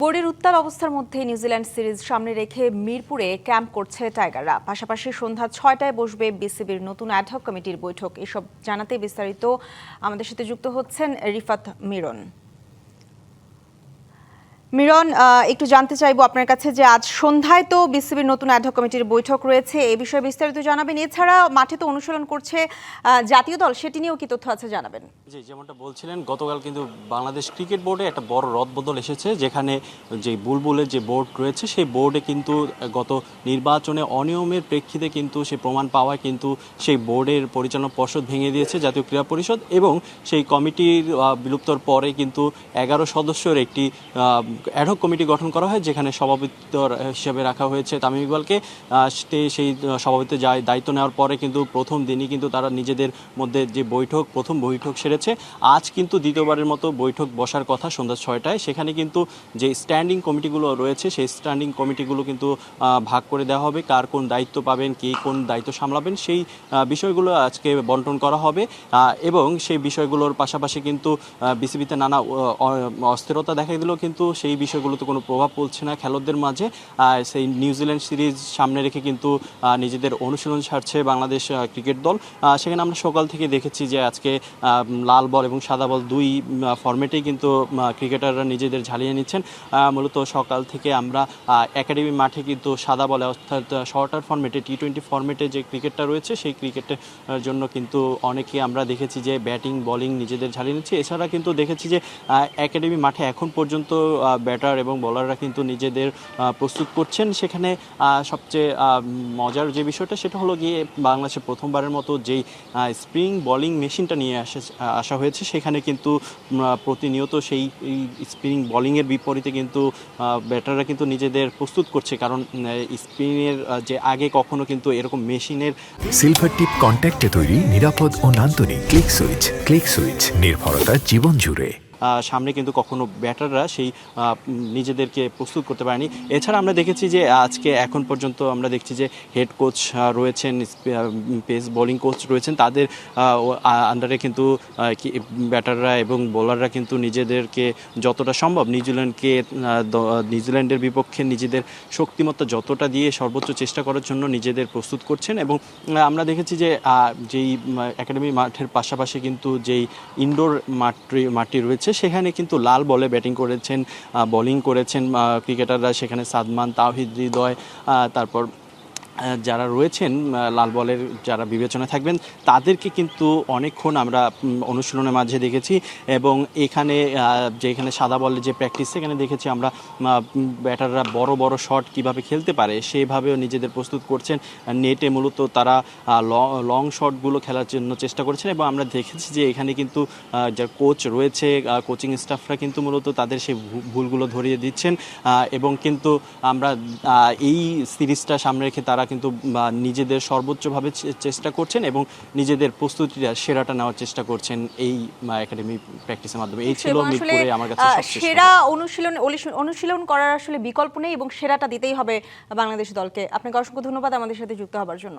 বোর্ডের উত্তাল অবস্থার মধ্যে নিউজিল্যান্ড সিরিজ সামনে রেখে মিরপুরে ক্যাম্প করছে টাইগাররা। পাশাপাশি সন্ধ্যা ৬টায় বসবে বিসিবির নতুন অ্যাডহক কমিটির বৈঠক। এসব জানাতে বিস্তারিত আমাদের সাথে যুক্ত হচ্ছেন রিফাত মিরন। মিরন, একটু জানতে চাইবো আপনার কাছে যে আজ সন্ধ্যায় তো বিসিবির নতুন অ্যাডহক কমিটির বৈঠক রয়েছে, এ বিষয়ে বিস্তারিত জানাবেন। এছাড়া মাঠে তো অনুশীলন করছে জাতীয় দল, সেটি নিয়েও কি তথ্য আছে জানাবেন? জি, যেমনটা বলছিলেন, গতকাল কিন্তু বাংলাদেশ ক্রিকেট বোর্ডে একটা বড় রদবদল এসেছে, যেখানে যে বুলবুলের যে বোর্ড রয়েছে সেই বোর্ডে কিন্তু গত নির্বাচনে অনিয়মের প্রেক্ষিতে কিন্তু সে প্রমাণ পাওয়ায় কিন্তু সেই বোর্ডের পরিচালনা পর্ষদ ভেঙে দিয়েছে জাতীয় ক্রীড়া পরিষদ, এবং সেই কমিটির বিলুপ্তর পরে কিন্তু 11 সদস্যের একটি অ্যাডহক কমিটি গঠন করা হয়, যেখানে সভাপতি হিসেবে রাখা হয়েছে তামিম ইকবালকে। সেই সভাপতিত্ব দায়িত্ব নেওয়ার পরে কিন্তু প্রথম দিনই কিন্তু তারা নিজেদের মধ্যে যে প্রথম বৈঠক সেরেছে। আজ কিন্তু দ্বিতীয়বারের মতো বৈঠক বসার কথা সন্ধ্যা ৬টায়। সেখানে কিন্তু যে স্ট্যান্ডিং কমিটিগুলো রয়েছে সেই স্ট্যান্ডিং কমিটিগুলো কিন্তু ভাগ করে দেওয়া হবে, কার কোন দায়িত্ব পাবেন, কে কোন দায়িত্ব সামলাবেন, সেই বিষয়গুলো আজকে বন্টন করা হবে। এবং সেই বিষয়গুলোর পাশাপাশি কিন্তু বিসিবিতে নানা অস্থিরতা দেখা দিলেও কিন্তু সেই বিষয়গুলোতে কোনো প্রভাব পড়ছে না খেলোয়াড়দের মাঝে। সেই নিউজিল্যান্ড সিরিজ সামনে রেখে কিন্তু নিজেদের অনুশীলন ছাড়ছে বাংলাদেশ ক্রিকেট দল। সেখানে আমরা সকাল থেকে দেখেছি যে আজকে লাল বল এবং সাদা বল দুই ফরম্যাটেই কিন্তু ক্রিকেটাররা নিজেদের ঝালিয়ে নিচ্ছেন। মূলত সকাল থেকে আমরা একাডেমি মাঠে কিন্তু সাদা বলে, অর্থাৎ শর্টার ফরম্যাটে টি-20 ফরম্যাটে যে ক্রিকেটটা রয়েছে সেই ক্রিকেটের জন্য কিন্তু অনেকে আমরা দেখেছি যে ব্যাটিং বোলিং নিজেদের ঝালিয়ে নিচ্ছে। এছাড়া কিন্তু দেখেছি যে একাডেমি মাঠে এখন পর্যন্ত ব্যাটার এবং বোলাররা কিন্তু নিজেদের প্রস্তুত করছেন। সেখানে সবচেয়ে মজার যে বিষয়টা সেটা হলো গিয়ে বাংলাদেশে প্রথমবারের মতো যেই স্প্রিং বোলিং মেশিনটা নিয়ে আসা হয়েছে, সেখানে কিন্তু প্রতিনিয়ত সেই স্পিনিং বোলিংয়ের বিপরীতে কিন্তু ব্যাটাররা কিন্তু নিজেদের প্রস্তুত করছে, কারণ স্পিনের যে আগে কখনো কিন্তু এরকম মেশিনের সিলভার টিপ কন্ট্যাক্টে তৈরি নিরাপদ ও নান্দনিক ক্লিক সুইচ নির্ভরতা জীবন জুড়ে। সামনে কিন্তু কখনো ব্যাটাররা সেই নিজেদেরকে প্রস্তুত করতে পারেনি। এছাড়া আমরা দেখেছি যে আজকে এখন পর্যন্ত আমরা দেখছি যে হেড কোচ রয়েছেন, পেস বোলিং কোচ রয়েছেন, তাদের আন্ডারে কিন্তু ব্যাটাররা এবং বোলাররা কিন্তু নিজেদেরকে যতটা সম্ভব নিউজিল্যান্ডের বিপক্ষে নিজেদের শক্তিমত্তা যতটা দিয়ে সর্বোচ্চ চেষ্টা করার জন্য নিজেদের প্রস্তুত করছেন। এবং আমরা দেখেছি যে যেই একাডেমি মাঠের পাশাপাশি কিন্তু যেই ইনডোর মাঠটি রয়েছে সেখানে কিন্তু লাল বলে ব্যাটিং করেছেন, বোলিং করেছেন ক্রিকেটাররা। সেখানে সাদমান, তাওহিদ হৃদয়, তারপর যারা রয়েছেন লাল বলের যারা বিবেচনায় থাকবেন তাদেরকে কিন্তু অনেকক্ষণ আমরা অনুশীলনের মাঝে দেখেছি। এবং যেখানে সাদা বলের যে প্র্যাকটিস, সেখানে দেখেছি আমরা ব্যাটাররা বড় বড় শট কিভাবে খেলতে পারে সেভাবেও নিজেদের প্রস্তুত করছেন। নেটে মূলত তারা লং শটগুলো খেলার জন্য চেষ্টা করছেন। এবং আমরা দেখেছি যে এখানে কিন্তু যারা কোচ রয়েছে, কোচিং স্টাফরা কিন্তু মূলত তাদের সেই ভুলগুলো ধরিয়ে দিচ্ছেন। এবং কিন্তু আমরা এই সিরিজটা সামনে রেখে তারা কিন্তু নিজেদের সর্বোচ্চভাবে চেষ্টা করছেন এবং নিজেদের প্রস্তুতিটা সেরাটা নেওয়ার চেষ্টা করছেন এই একাডেমি প্র্যাকটিসের মাধ্যমে। এই ছিল মিরপুরে আমার কাছে সেরা অনুশীলন করার আসলে বিকল্প নেই এবং সেরাটা দিতেই হবে বাংলাদেশ দলকে। আপনাকে অসংখ্য ধন্যবাদ আমাদের সাথে যুক্ত হবার জন্য।